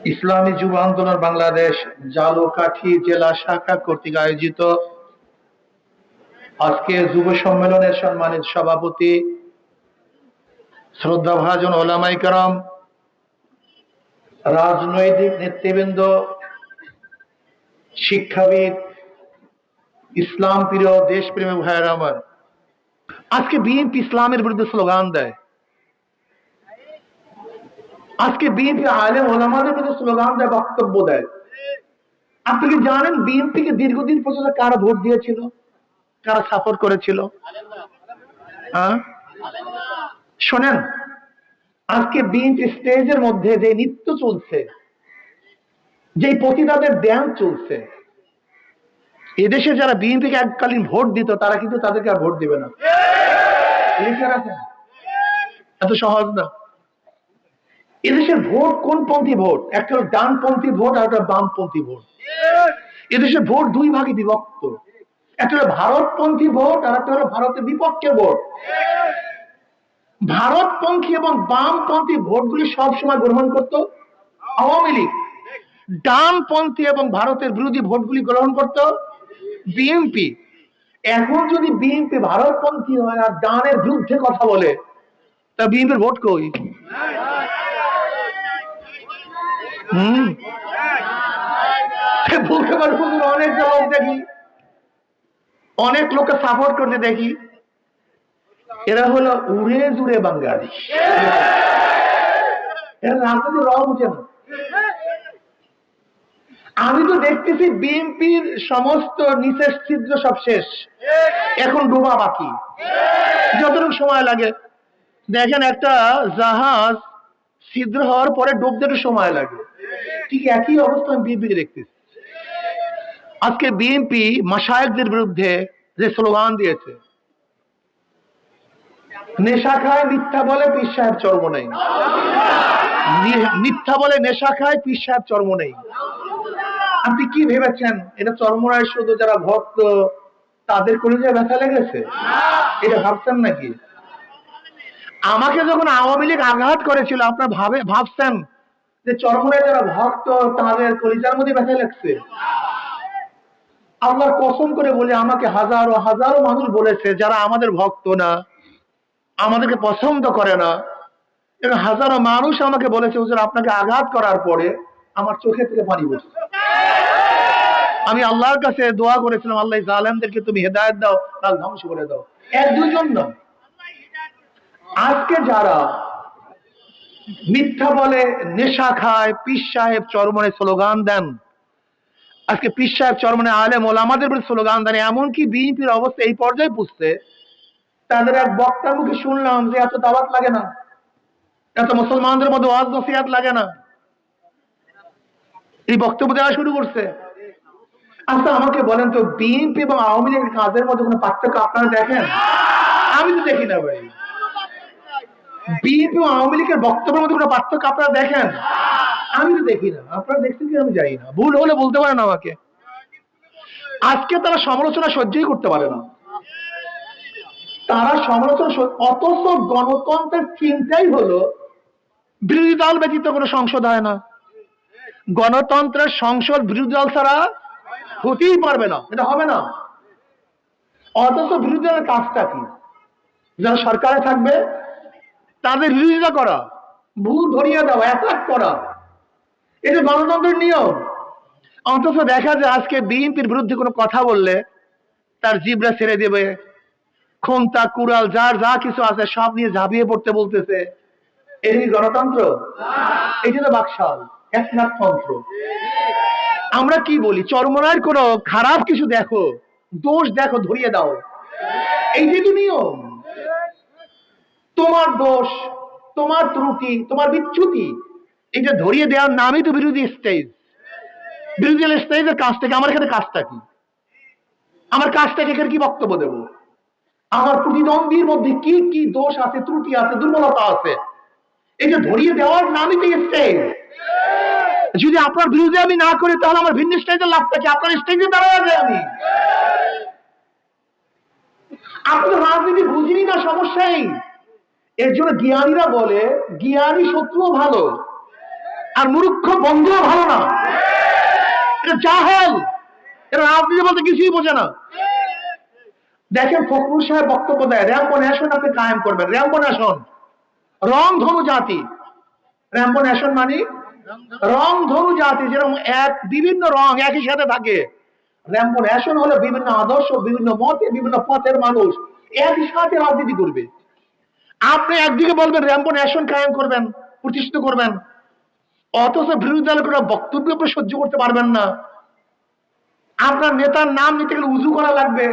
ইসলামী যুব আন্দোলন বাংলাদেশ ঝালকাঠি জেলা শাখা কর্তৃক আয়োজিত আজকে যুব সম্মেলনের সম্মানিত সভাপতি শ্রদ্ধাভাজন ওলামায়ে কেরাম, রাজনৈতিক নেতৃবৃন্দ, শিক্ষাবিদ, ইসলাম প্রিয় দেশপ্রেমী ভাইয়েরা আমার, আজকে বিএনপি ইসলামের বিরুদ্ধে স্লোগান দেয়। আজকে বিএনপি আলেম ওলামাদের বিরুদ্ধে স্লোগান দেয়, বক্তব্য দেয়। আপনি কি জানেন বিএনপিকে দীর্ঘদিন পর্যন্ত কারা ভোট দিয়েছিল, কারা সাপোর্ট করেছিল? হ্যাঁ, শোনেন, আজকে বিএনপি স্টেজের মধ্যে যে নৃত্য চলছে, যে পতিতাদের ড্যান্স চলছে, এদেশে যারা বিএনপিকে এককালীন ভোট দিত তারা কিন্তু তাদেরকে আর ভোট দিবে না। লিখে রাখেন, এত সহজ না। এদেশের ভোট কোন পন্থী ভোট? একটা হলো ডানপন্থী ভোট আর একটা বামপন্থী ভোট। এদেশের ভোট দুই ভাগে বিভক্ত, একটা হলো ভারতপন্থী ভোট আর একটা হলো ভারতের বিপক্ষে ভোট। ভারতপন্থী এবং বামপন্থী ভোটগুলি সবসময় গ্রহণ করত আওয়ামী লীগ, ডানপন্থী এবং ভারতের বিরোধী ভোটগুলি গ্রহণ করত বিএনপি। এখন যদি বিএনপি ভারতপন্থী হয় আর ডানের বিরুদ্ধে কথা বলে, তা বিএনপির ভোট কই? বলতে পারবো, অনেক লোক দেখি, অনেক লোককে সাপোর্ট করতে দেখি, এরা হলো উড়ে জুড়ে বাঙালি, এরা রাজনীতি রং বুঝে না। আমি তো দেখতেছি বিএনপির সমস্ত নিচের ছিদ্র সব শেষ, এখন ডোবা বাকি, যতটুকু সময় লাগে। দেখেন, একটা জাহাজ ছিদ্র হওয়ার পরে ডুবতে একটু সময় লাগে, ঠিক একই অবস্থা আমি বিএনপিকে দেখতেছি। আজকে বিএনপি মাশায়েখদের বিরুদ্ধে যে স্লোগান দিয়েছে, নেশা খায় মিথ্যা বলে পীর সাহেব চর্ম নেই, মিথ্যা বলে নেশা খায় পীর সাহেব চর্ম নেই। আপনি কি ভেবেছেন এটা চর্মরায় শুধু যারা ভক্ত তাদের কলিজায় ব্যথা লেগেছে? এটা ভাবছেন নাকি? আমাকে যখন আওয়ামী লীগ আঘাত করেছিল, আপনার ভাবছেন যে চরমরায় যারা ভক্ত তাদের কলিজার মধ্যে ব্যথা লাগছে? আল্লাহর কসম করে বলে, আমাকে হাজারো হাজারো মানুষ বলেছে যারা আমাদের ভক্ত না, আমাদেরকে পছন্দ করে না, এবং হাজারো মানুষ আমাকে বলেছে হুজুর আপনাকে আঘাত করার পরে আমার চোখে থেকে পানি পড়ছে। আমি আল্লাহর কাছে দোয়া করেছিলাম, আল্লাহ জালেমদেরকে তুমি হেদায়েত দাও, তাহলে ধ্বংস করে দাও। এক দুইজন না, আজকে যারা মিথ্যা বলে নেশা খায় পীর সাহেব চরমনে স্লোগান দেন, আজকে পীর সাহেব চরমনে আলেম ওলামাদের বিরুদ্ধে স্লোগান দেন, এমনকি বিএনপির অবস্থা এই পর্যায়ে পুষছে, তাদের এক বক্তার মুখে শুনলাম যে এত দাওয়াত লাগে না, এত মুসলমানদের মধ্যে ওয়াজ নসিহত লাগে না, এই বক্তব্য দেওয়া শুরু করছে। আচ্ছা আমাকে বলেন তো, বিএনপি এবং আওয়ামী লীগের কাজের মধ্যে কোনো পার্থক্য আপনারা দেখেন? আমি তো দেখি না ভাই। বিএনপি এবং আওয়ামী লীগের বক্তব্যের মধ্যে কোনো পার্থক্য আপনারা দেখেন? আমি তো দেখি না। আপনারা দেখছেন কি আমি জানি না, ভুল হলে বলতে পারেন আমাকে। আজকে তারা সমালোচনা সহ্যই করতে পারে না, তারা সমালোচনা, অথচ গণতন্ত্রের চিন্তাই হলো বিরোধী দল ব্যতীত কোনো সংসদ হয় না, গণতন্ত্রের সংসদ বিরোধী দল ছাড়া হতেই পারবে না, এটা হবে না। অথচ বিরোধী দলের কাজটা কি? যারা সরকারে থাকবে তাদের বিরোধিতা করা, ভুল ধরিয়ে দেওয়া, অ্যাটাক করা, এটা গণতন্ত্রের নিয়ম। অথচ দেখা যায় আজকে বিএনপির বিরুদ্ধে কোনো কথা বললে তার জিবরা ছেড়ে দেবে, খুন্তা কুড়াল যার যা কিছু আছে সব নিয়ে ঝাঁপিয়ে পড়তে বলতেছে। এই গণতন্ত্র? এই জন্য বাকশাল একনাথতন্ত্র। আমরা কি বলি, চরমনার কোনো খারাপ কিছু দেখো, দোষ দেখো, ধরিয়ে দাও, এই যে নিয়ম। তোমার দোষ, তোমার ত্রুটি, তোমার বিচ্যুতি, এটা ধরিয়ে দেওয়ার নামই তো বিরোধী স্টেজ। বিরোধী স্টেজের কাজ থেকে আমার এখানে কাজটা কি? আমার কাজটা এখানে কি বক্তব্য দেব? আমার প্রতিদ্বন্দ্বীর মধ্যে কি কি দোষ আছে, ত্রুটি আছে, দুর্বলতা আছে, এটা ধরিয়ে দেওয়ার নামই তো স্টেজ। যদি আপনার বিরুদ্ধে আমি না করি তাহলে আমার ভিন্ন স্টেজের লাভটা কি? আপনার স্টেজে দাঁড়ায় যায় আমি। আপনি রাজনীতি বুঝিনি না, সমস্যাই। এর জন্য জ্ঞানীরা বলে জ্ঞানী শত্রু ভালো। আর মূর্খ বন্ধুও ভালো না, এটা জাহেল, এরা রাজনীতি বলতে কিছুই বোঝে না। দেখেন ফখরুল সাহেব বক্তব্য দেয় র্যাম্পো ন্যাশন আপনি কায়েম করবেন। র্যাম্পো ন্যাশন রং ধনু জাতি, র্যাম্পো ন্যাশন মানে রং ধনু জাতি, যেরকম এক বিভিন্ন রং একই সাথে থাকে। র্যাম্পো ন্যাশন হলো বিভিন্ন আদর্শ, বিভিন্ন মতে, বিভিন্ন পথের মানুষ একই সাথে রাজনীতি করবে। আপনি একদিকে বলবেন র্যাম্পো ন্যাশন কায়েম করবেন, প্রতিষ্ঠিত করবেন, অথচ বিরোধী দলের কোনো বক্তব্য আপনি সহ্য করতে পারবেন না। আপনার নেতার নাম নিতে গেলে উজু করা লাগবে,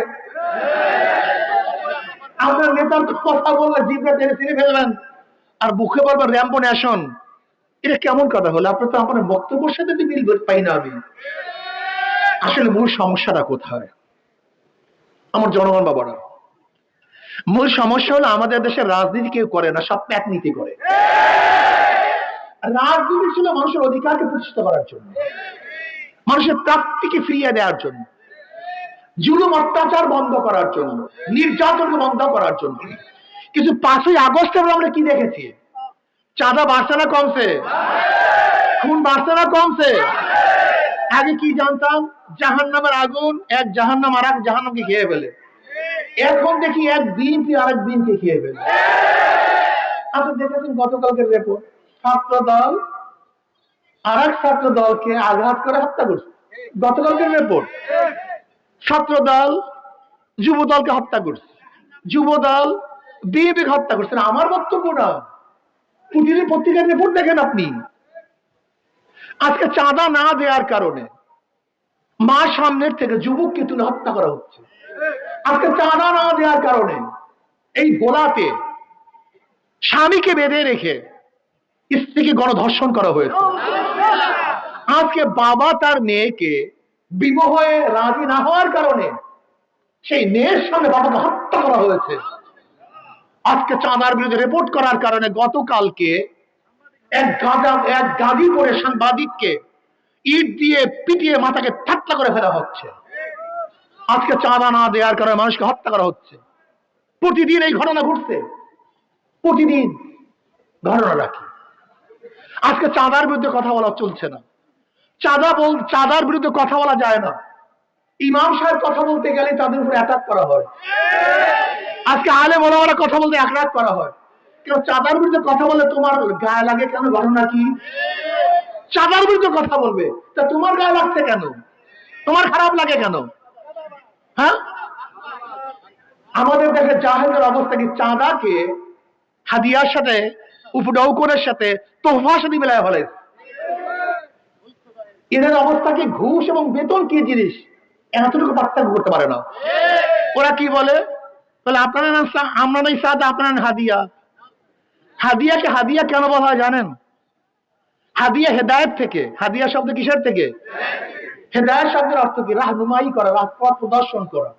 আপনার নেতার কথা বললে জিভটা টেনে ছিঁড়ে ফেলবেন, আর মুখে বলবেন র্যাম্পো ন্যাশন। এটা কেমন কথা হলো? আপনার তো আপনার বক্তব্যের সাথে তো মিল পাই না আমি। আসলে মূল সমস্যাটা কোথায় আমার জনগণ বাবারা? মূল সমস্যা হলো আমাদের দেশের রাজনীতি কেউ করে না, সব প্যাক নীতি করে। রাজনীতি ছিল মানুষের অধিকারকে প্রতিষ্ঠিত করার জন্য, মানুষের প্রাপ্তিকে ফিরিয়ে দেওয়ার জন্য, জুলুম অত্যাচার বন্ধ করার জন্য, নির্যাতনকে বন্ধ করার জন্য। কিন্তু 5ই আগস্টে আমরা কি দেখেছি? চাঁদা বাড়ছে না কমছে? খুন বাড়ছে না কমছে? আগে কি জানতাম? জাহান্নামের আগুন এক জাহান্নাম আর এক জাহান্নামকে খেয়ে ফেলে। এখন দেখি এক বিএনপি আর এক বিএনপি খেয়ে ফেলে। আপনি দেখেছেন গতকালকের রিপোর্ট, ছাত্র দল আর এক ছাত্র দলকে আঘাত করে হত্যা করছে। গতকালকের রিপোর্ট, ছাত্র দল যুব দলকে হত্যা করছে, যুব দল বিএনপিকে হত্যা করছে। আমার বক্তব্য না, প্রতিদিন পত্রিকার রিপোর্ট দেখেন আপনি। আজকে চাঁদা না দেওয়ার কারণে মা সামনের থেকে যুবককে তুলে হত্যা করা হচ্ছে। আজকে চাঁদা না দেওয়ার কারণে এই ভোলাতে স্বামীকে বেঁধে রেখে স্ত্রীকে গণধর্ষণ করা হয়েছে। আজকে বাবা তার মেয়েকে বিবাহে রাজি না হওয়ার কারণে সেই মেয়ের সামনে বাবাকে হত্যা করা হয়েছে। আজকে চাঁদার বিরুদ্ধে রিপোর্ট করার কারণে গতকালকে এক গাজীপুরে সাংবাদিককে ইট দিয়ে পিটিয়ে মাথাকে ঠাট্টা করে ফেলা হচ্ছে। আজকে চাঁদা না দেওয়ার কারণে মানুষকে হত্যা করা হচ্ছে। প্রতিদিন এই ঘটনা ঘটছে, প্রতিদিন ঘটনা রাখি। আজকে চাঁদার বিরুদ্ধে কথা বলা চলছে না, চাঁদার বিরুদ্ধে কথা বলা যায় না। ইমাম সাহেব কথা বলতে গেলে তাদের উপর অ্যাটাক করা হয়। আজকে আলেম ওলামারা কথা বলতে অ্যাটাক করা হয়। কেন চাঁদার বিরুদ্ধে কথা বলে তোমার গায়ে লাগে কেন? ঘটনা কি? চাঁদার বিরুদ্ধে কথা বলবে তা তোমার গায়ে লাগছে কেন? তোমার খারাপ লাগে কেন? হ্যাঁ, আমাদের দেশে জাহেলের অবস্থা কি? চাঁদাকে হাদিয়ার সাথে, উপডৌকনের সাথে, তোহফার সাথে মিলায় ফেলে। এদের অবস্থা কি? ঘুষ এবং বেতন কি জিনিস এতটুকু পার্থক্য করতে পারে না। ওরা কি বলে? বলে আপনারা আমরা নাই সাদা, আপনারা হাদিয়া। হাদিয়াকে হাদিয়া কেন বলা হয় জানেন? হাদিয়া হেদায়েত থেকে। হাদিয়া শব্দ কিসের থেকে? হেদায়েত শব্দের অর্থ কি? রাহনুমাই করা, রাজপথ প্রদর্শন করা।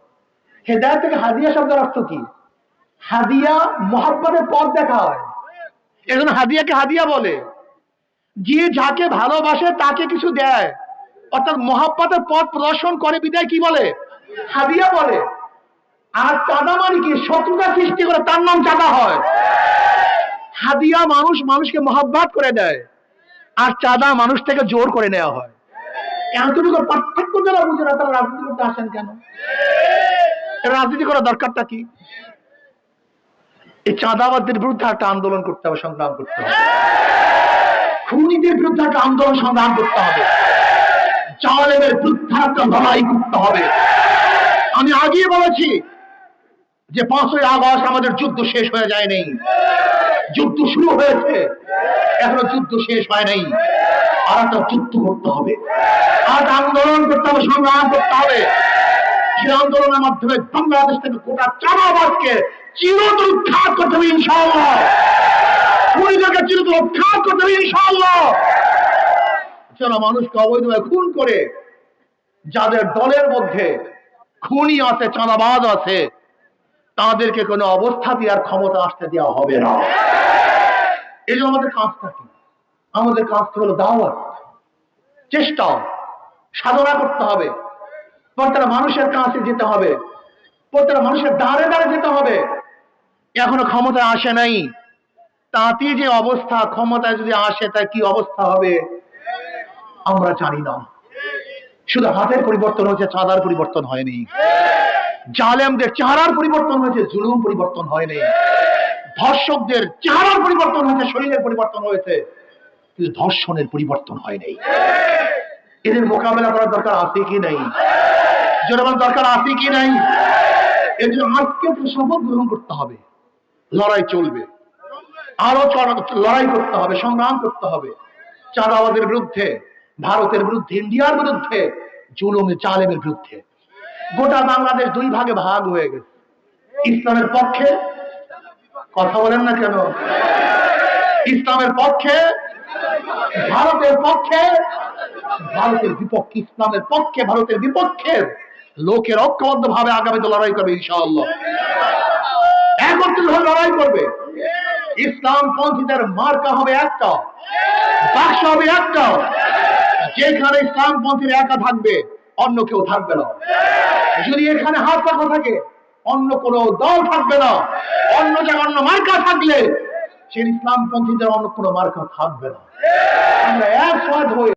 হেদায়েত থেকে হাদিয়া শব্দের অর্থ কি? হাদিয়া মহব্বতের পথ দেখা হয়, এজন্য হাদিয়াকে হাদিয়া বলে। যে যাকে ভালোবাসে তাকে কিছু দেয়, অর্থাৎ মহব্বতের পথ প্রদর্শন করে বিদায় কি বলে? হাদিয়া বলে। আর চাঁদা মানে কি? শত্রুতা সৃষ্টি করে, তার নাম চাঁদা হয়। হাদিয়া মানুষকে মহব্বত করে দেয়, আর চাঁদা মানুষ থেকে জোর করে নেওয়া হয়। এতটুকু পার্থক্য যারা বুঝে না তারা রাজনীতি করতে আসেন কেন? রাজনীতি করার দরকারটা কি? এই চাঁদাবাদদের বিরুদ্ধে একটা আন্দোলন করতে হবে, সংগ্রাম করতে হবে। খুনিদের বিরুদ্ধে একটা আন্দোলন সংগ্রাম করতে হবে। জালেমের বিরুদ্ধে একটা লড়াই করতে হবে। আমি আগেই বলেছি যে 5ই আগস্ট আমাদের যুদ্ধ শেষ হয়ে যায় নাই, যুদ্ধ শুরু হয়েছে, এখনো যুদ্ধ শেষ হয় নাই। আর একটা যুদ্ধ করতে হবে, আর আন্দোলন করতে হবে, সংগ্রাম করতে হবে। যে আন্দোলনের মাধ্যমে বাংলাদেশ থেকে গোটা চাঁদাবাদকে চিরতরে উৎখাত করতে হবে ইনশাআল্লাহ। খুনিদেরকে চিরতরে উৎখাত করতে হবে ইনশাআল্লাহ। যারা মানুষকে অবৈধভাবে খুন করে, যাদের দলের মধ্যে খুনি আছে, চাঁদাবাজ আছে, তাদেরকে কোনো অবস্থাতেই আর ক্ষমতা আসতে দেওয়া হবে না। এই জন্য আমাদের কাজটা কি? আমাদের কাজটা হলো দাওয়াত, চেষ্টা, সাধনা করতে হবে। প্রত্যেকটা মানুষের কাছে যেতে হবে, প্রত্যেকটা মানুষের দ্বারে দ্বারে যেতে হবে। এখনো ক্ষমতা আসে নাই, তাতে যে অবস্থা, ক্ষমতায় যদি আসে তার কি অবস্থা হবে আমরা জানি না। শুধু হাতের পরিবর্তন হয়েছে, চাঁদার পরিবর্তন হয়নি। জালেমদের চেহারার পরিবর্তন হয়েছে, জুলুম পরিবর্তন হয়নি। ধর্ষকদের চেহারার পরিবর্তন হয়েছে, শরীরের পরিবর্তন হয়েছে, কিন্তু ধর্ষণের পরিবর্তন হয়নি। এদের মোকাবেলা করার দরকার আছে কি নাই? জনগণ দরকার আছে কি নাই? এর জন্য আজকে শপথ গ্রহণ করতে হবে, লড়াই চলবে, আরো লড়াই করতে হবে, সংগ্রাম করতে হবে চাঁদাবাদের বিরুদ্ধে, ভারতের বিরুদ্ধে, ইন্ডিয়ার বিরুদ্ধে, জুলুম জালেমের বিরুদ্ধে। গোটা বাংলাদেশ দুই ভাগে ভাগ হয়ে গেছে, ইসলামের পক্ষে, কথা বলেন না কেন, ইসলামের পক্ষে, ভারতের পক্ষে, ভারতের বিপক্ষে। ইসলামের পক্ষে ভারতের বিপক্ষের লোকের ঐক্যবদ্ধ ভাবে আগামীতে লড়াই করবে ইনশাআল্লাহ, একত্রিত হয়ে লড়াই করবে। ইসলাম পন্থীদের মার্কা হবে একটা, বাক্স হবে একটা, যেখানে ইসলাম পন্থীর একা থাকবে অন্য কেউ থাকবে না। যদি এখানে হাত পাখা থাকে অন্য কোন দল থাকবে না, অন্য জায়গায় অন্য মার্কা থাকলে সেই ইসলাম পন্থীদের অন্য কোনো মার্কা থাকবে না। আমরা এক সাথ হয়ে